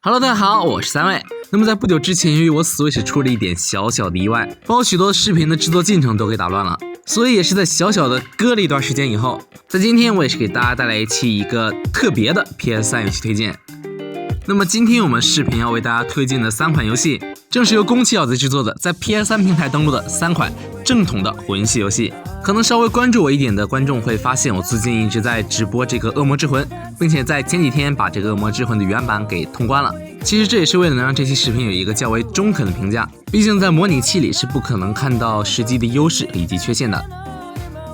Hello， 大家好，我是三位。那么在不久之前，由于我 Switch 出了一点小小的意外，把我许多视频的制作进程都给打乱了，所以也是在小小的搁了一段时间以后，在今天我也是给大家带来一个特别的 PS3 游戏推荐。那么今天我们视频要为大家推荐的3款游戏，正是由宫崎小子制作的，在 PS3 平台登陆的3款正统的魂系游戏。可能稍微关注我一点的观众会发现，我最近一直在直播这个《恶魔之魂》，并且在前几天把这个《恶魔之魂》的原版给通关了。其实这也是为了能让这期视频有一个较为中肯的评价，毕竟在模拟器里是不可能看到实际的优势以及缺陷的。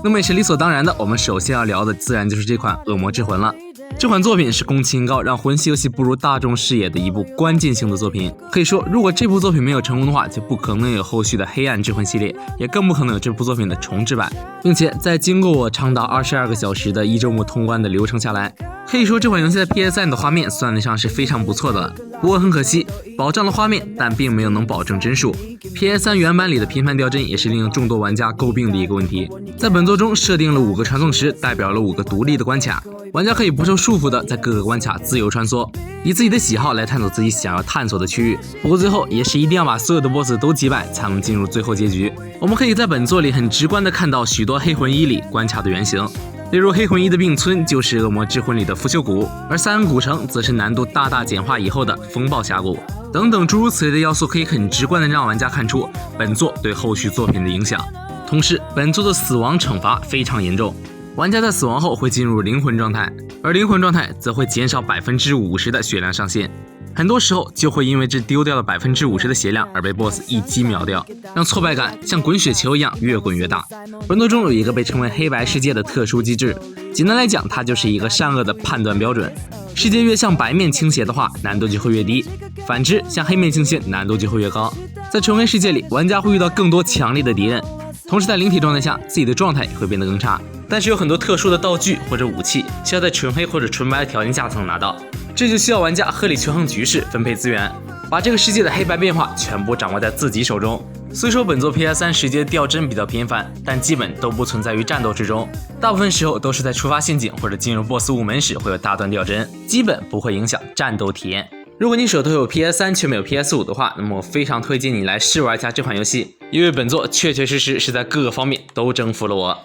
那么也是理所当然的，我们首先要聊的自然就是这款《恶魔之魂》了。这款作品是宫崎英高让魂系游戏步入大众视野的一部关键性的作品。可以说，如果这部作品没有成功的话，就不可能有后续的黑暗之魂系列，也更不可能有这部作品的重制版。并且在经过我长达22个小时的1周末通关的流程下来，可以说这款游戏在 PS3 的画面算得上是非常不错的了。不过很可惜，保障了画面，但并没有能保证帧数。PS3 原版里的频繁掉帧也是令众多玩家诟病的一个问题。在本作中设定了5个传送池，代表了5个独立的关卡，玩家可以不受束缚的在各个关卡自由穿梭，以自己的喜好来探索自己想要探索的区域。不过最后也是一定要把所有的 BOSS 都击败才能进入最后结局。我们可以在本作里很直观的看到许多黑魂1里关卡的原型，例如黑魂1的并村就是恶魔之魂里的腐朽谷，而塞恩古城则是难度大大简化以后的风暴峡谷，等等诸如此类的要素可以很直观的让玩家看出本作对后续作品的影响。同时本作的死亡惩罚非常严重，玩家在死亡后会进入灵魂状态，而灵魂状态则会减少 50% 的血量上限，很多时候就会因为这丢掉了 50% 的血量而被 BOSS 一击秒掉，让挫败感像滚雪球一样越滚越大。本作中有一个被称为黑白世界的特殊机制，简单来讲，它就是一个善恶的判断标准。世界越向白面倾斜的话，难度就会越低，反之向黑面倾斜，难度就会越高。在纯黑世界里，玩家会遇到更多强烈的敌人，同时在灵体状态下，自己的状态也会变得更差。但是有很多特殊的道具或者武器需要在纯黑或者纯白的条件下才能拿到，这就需要玩家合理权衡局势，分配资源，把这个世界的黑白变化全部掌握在自己手中。虽说本作 PS3 时间掉帧比较频繁，但基本都不存在于战斗之中，大部分时候都是在触发陷阱或者进入 BOSS 雾门时会有大段掉帧，基本不会影响战斗体验。如果你手头有 PS3 却没有 PS5 的话，那么我非常推荐你来试玩一下这款游戏，因为本作确确实实是在各个方面都征服了我。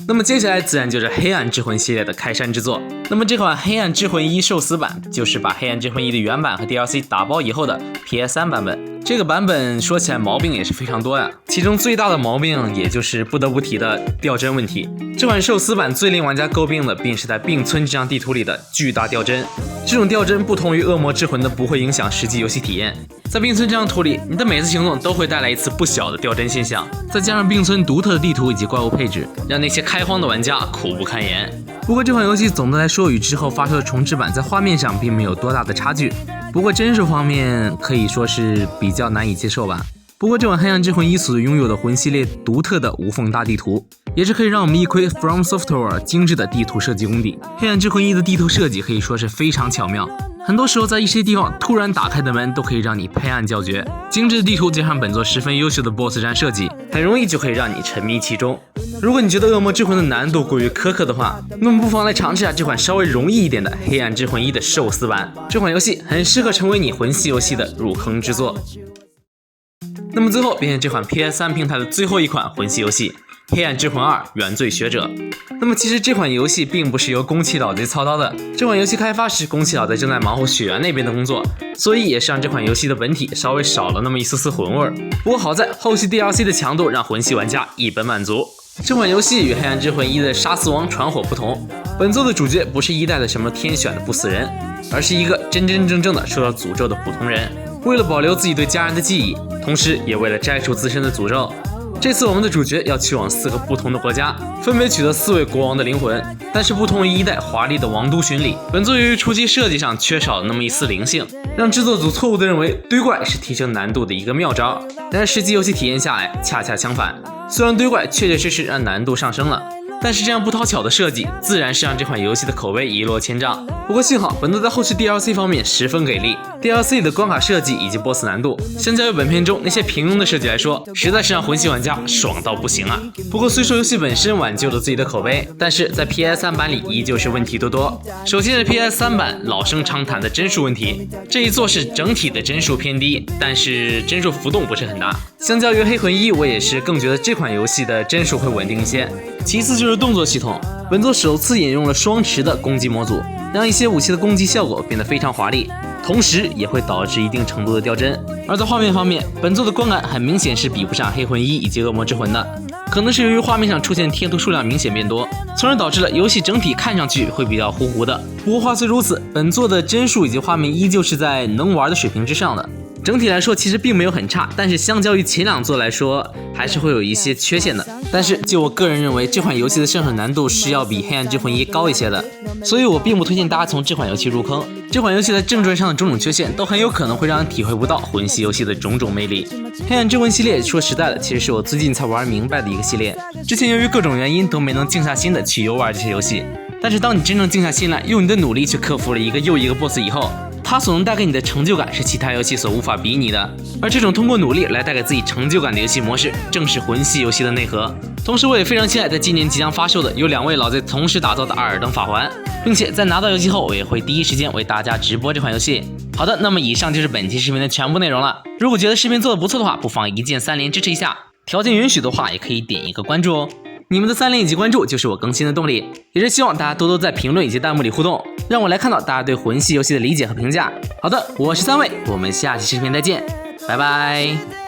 那么接下来自然就是黑暗之魂系列的开山之作。那么这款黑暗之魂1寿司版就是把黑暗之魂1的原版和 DLC 打包以后的 PS3 版本。这个版本说起来毛病也是非常多呀，其中最大的毛病也就是不得不提的掉帧问题。这款寿司版最令玩家诟病的便是在并村这张地图里的巨大掉帧。这种掉帧不同于恶魔之魂的不会影响实际游戏体验，在并村这张图里，你的每次行动都会带来一次不小的掉帧现象，再加上并村独特的地图以及怪物配置，让那些开荒的玩家苦不堪言。不过这款游戏总的来说与之后发售的重制版在画面上并没有多大的差距，不过帧数方面可以说是比较难以接受吧。不过这款黑暗之魂1所拥有的魂系列独特的无缝大地图，也是可以让我们一窥 From Software 精致的地图设计功底。黑暗之魂1的地图设计可以说是非常巧妙，很多时候在一些地方突然打开的门都可以让你拍案叫绝。精致的地图加上本作十分优秀的 BOSS 战设计，很容易就可以让你沉迷其中。如果你觉得恶魔之魂的难度过于苛刻的话，那么不妨来尝试下这款稍微容易一点的黑暗之魂1的寿司版。这款游戏很适合成为你魂系游戏的入坑之作。那么最后便是这款 PS3 平台的最后一款魂系游戏黑暗之魂2原罪学者。那么其实这款游戏并不是由宫崎老贼操刀的，这款游戏开发时宫崎老贼正在忙活血缘那边的工作，所以也是让这款游戏的本体稍微少了那么一丝丝魂味。不过好在后续 DLC 的强度让魂系玩家一本满足。这款游戏与黑暗之魂1的杀死王传火不同，本作的主角不是一代的什么天选的不死人，而是一个真真正正的受到诅咒的普通人。为了保留自己对家人的记忆，同时也为了摘除自身的诅咒，这次我们的主角要去往4个不同的国家，分别取得4位国王的灵魂。但是不同于一代华丽的王都巡礼，本作由于初期设计上缺少了那么一丝灵性，让制作组错误地认为堆怪是提升难度的一个妙招，但是实际游戏体验下来恰恰相反，虽然堆怪确确实实让难度上升了，但是这样不讨巧的设计，自然是让这款游戏的口碑一落千丈。不过幸好本作在后续 DLC 方面十分给力 ，DLC 的关卡设计以及 BOSS 难度，相较于本片中那些平庸的设计来说，实在是让魂系玩家爽到不行啊！不过虽说游戏本身挽救了自己的口碑，但是在 PS3 版里依旧是问题多多。首先是 PS3 版老生常谈的帧数问题，这一座是整体的帧数偏低，但是帧数浮动不是很大。相较于黑魂1，我也是更觉得这款游戏的帧数会稳定一些。其次就是动作系统，本作首次引用了双持的攻击模组，让一些武器的攻击效果变得非常华丽，同时也会导致一定程度的掉帧。而在画面方面，本作的观感很明显是比不上黑魂1以及恶魔之魂的，可能是由于画面上出现贴图数量明显变多，从而导致了游戏整体看上去会比较糊糊的。不过话虽如此，本作的帧数以及画面依旧是在能玩的水平之上的。整体来说其实并没有很差，但是相较于前两作来说，还是会有一些缺陷的。但是就我个人认为，这款游戏的上手难度是要比黑暗之魂1高一些的，所以我并不推荐大家从这款游戏入坑。这款游戏在正传上的种种缺陷，都很有可能会让人体会不到魂系游戏的种种魅力。黑暗之魂系列说实在的，其实是我最近才玩明白的一个系列，之前由于各种原因都没能静下心的去游玩这些游戏。但是当你真正静下心来，用你的努力去克服了一个又一个 BOSS 以后，它所能带给你的成就感是其他游戏所无法比拟的，而这种通过努力来带给自己成就感的游戏模式，正是魂系游戏的内核。同时我也非常期待在今年即将发售的由2位老贼同时打造的《艾尔登法环》，并且在拿到游戏后，我也会第一时间为大家直播这款游戏。好的，那么以上就是本期视频的全部内容了。如果觉得视频做得不错的话，不妨一键3连支持一下，条件允许的话也可以点一个关注哦。你们的3连以及关注就是我更新的动力，也是希望大家多多在评论以及弹幕里互动，让我来看到大家对魂系游戏的理解和评价。好的，我是3位，我们下期视频再见，拜拜。